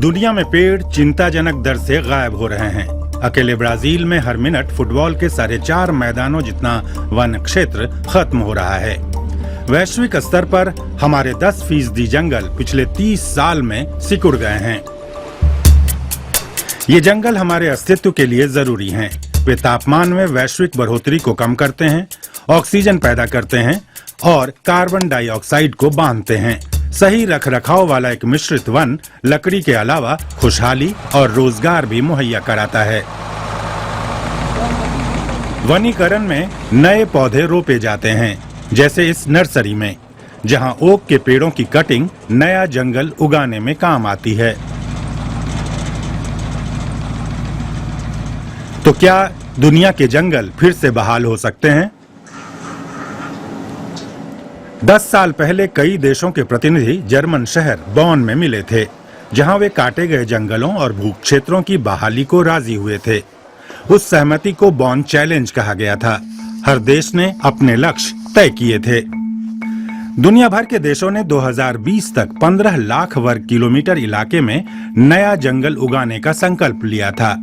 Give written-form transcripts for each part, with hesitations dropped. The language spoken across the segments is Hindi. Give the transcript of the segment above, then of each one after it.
दुनिया में पेड़ चिंताजनक दर से गायब हो रहे हैं। अकेले ब्राजील में हर मिनट फुटबॉल के 4.5 मैदानों जितना वन क्षेत्र खत्म हो रहा है। वैश्विक स्तर पर हमारे 10% जंगल पिछले 30 साल में सिकुड़ गए हैं। ये जंगल हमारे अस्तित्व के लिए जरूरी हैं। वे तापमान में वैश्विक बढ़ोतरी को कम करते हैं, ऑक्सीजन पैदा करते हैं और कार्बन डाइऑक्साइड को बांधते हैं। सही रखरखाव वाला एक मिश्रित वन लकड़ी के अलावा खुशहाली और रोजगार भी मुहैया कराता है। वनीकरण में नए पौधे रोपे जाते हैं, जैसे इस नर्सरी में, जहां ओक के पेड़ों की कटिंग नया जंगल उगाने में काम आती है। तो क्या दुनिया के जंगल फिर से बहाल हो सकते हैं? 10 साल पहले कई देशों के प्रतिनिधि जर्मन शहर बॉन में मिले थे, जहां वे काटे गए जंगलों और भूक्षेत्रों की बहाली को राजी हुए थे। उस सहमति को बॉन चैलेंज कहा गया था। हर देश ने अपने लक्ष्य तय किए थे। दुनिया भर के देशों ने 2020 तक 15 लाख वर्ग किलोमीटर इलाके में नया जंगल उगाने का संकल्प लिया था।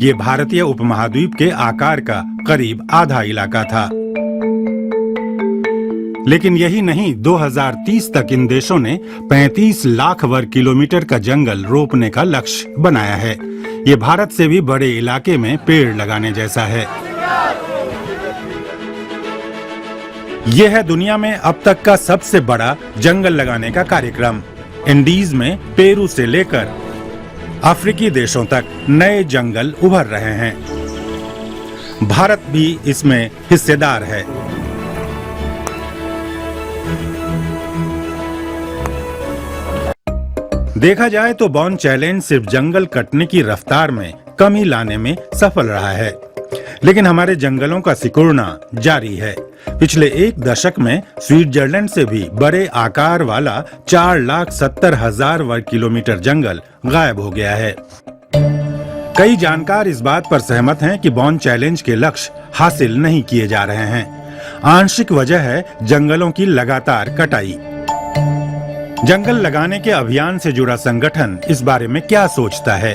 ये भारतीय उपमहाद्वीप के आकार का करीब आधा इलाका था। लेकिन यही नहीं, 2030 तक इन देशों ने 35 लाख वर्ग किलोमीटर का जंगल रोपने का लक्ष्य बनाया है। ये भारत से भी बड़े इलाके में पेड़ लगाने जैसा है। यह है दुनिया में अब तक का सबसे बड़ा जंगल लगाने का कार्यक्रम। इंडीज में पेरू से लेकर अफ्रीकी देशों तक नए जंगल उभर रहे हैं। भारत भी इसमें हिस्सेदार है। देखा जाए तो बॉन चैलेंज सिर्फ जंगल कटने की रफ्तार में कमी लाने में सफल रहा है, लेकिन हमारे जंगलों का सिकुड़ना जारी है। पिछले एक दशक में स्विट्जरलैंड से भी बड़े आकार वाला 4,70,000 वर्ग किलोमीटर जंगल गायब हो गया है। कई जानकार इस बात पर सहमत हैं कि बॉन चैलेंज के लक्ष्य हासिल नहीं किए जा रहे हैं। आंशिक वजह है जंगलों की लगातार कटाई। जंगल लगाने के अभियान से जुड़ा संगठन इस बारे में क्या सोचता है?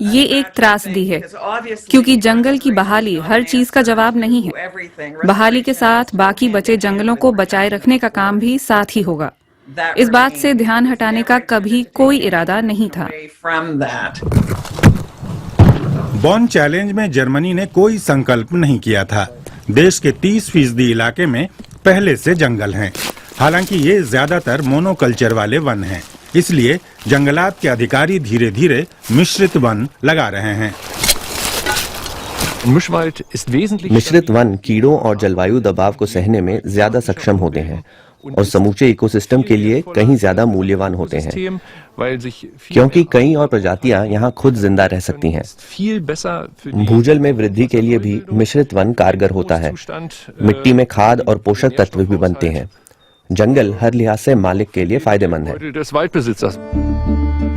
ये एक त्रासदी है, क्योंकि जंगल की बहाली हर चीज का जवाब नहीं है। बहाली के साथ बाकी बचे जंगलों को बचाए रखने का काम भी साथ ही होगा। इस बात से ध्यान हटाने का कभी कोई इरादा नहीं था। बॉन चैलेंज में जर्मनी ने कोई संकल्प नहीं किया था। देश के 30% इलाके में पहले से जंगल हैं। हालांकि ये ज्यादातर मोनोकल्चर वाले वन हैं, इसलिए जंगलात के अधिकारी धीरे धीरे मिश्रित वन लगा रहे हैं। मिश्रित वन कीड़ों और जलवायु दबाव को सहने में ज्यादा सक्षम होते हैं और समूचे इकोसिस्टम के लिए कहीं ज्यादा मूल्यवान होते हैं, क्योंकि कई और प्रजातियां यहाँ खुद जिंदा रह सकती हैं। भूजल में वृद्धि के लिए भी मिश्रित वन कारगर होता है। मिट्टी में खाद और पोषक तत्व भी बनते हैं। जंगल हर लिहाज से मालिक के लिए फायदेमंद है।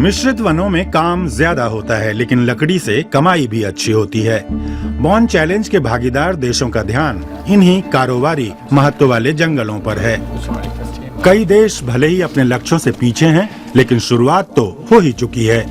मिश्रित वनों में काम ज्यादा होता है, लेकिन लकड़ी से कमाई भी अच्छी होती है। बॉन चैलेंज के भागीदार देशों का ध्यान इन्हीं कारोबारी महत्व वाले जंगलों पर है। कई देश भले ही अपने लक्ष्यों से पीछे हैं, लेकिन शुरुआत तो हो ही चुकी है।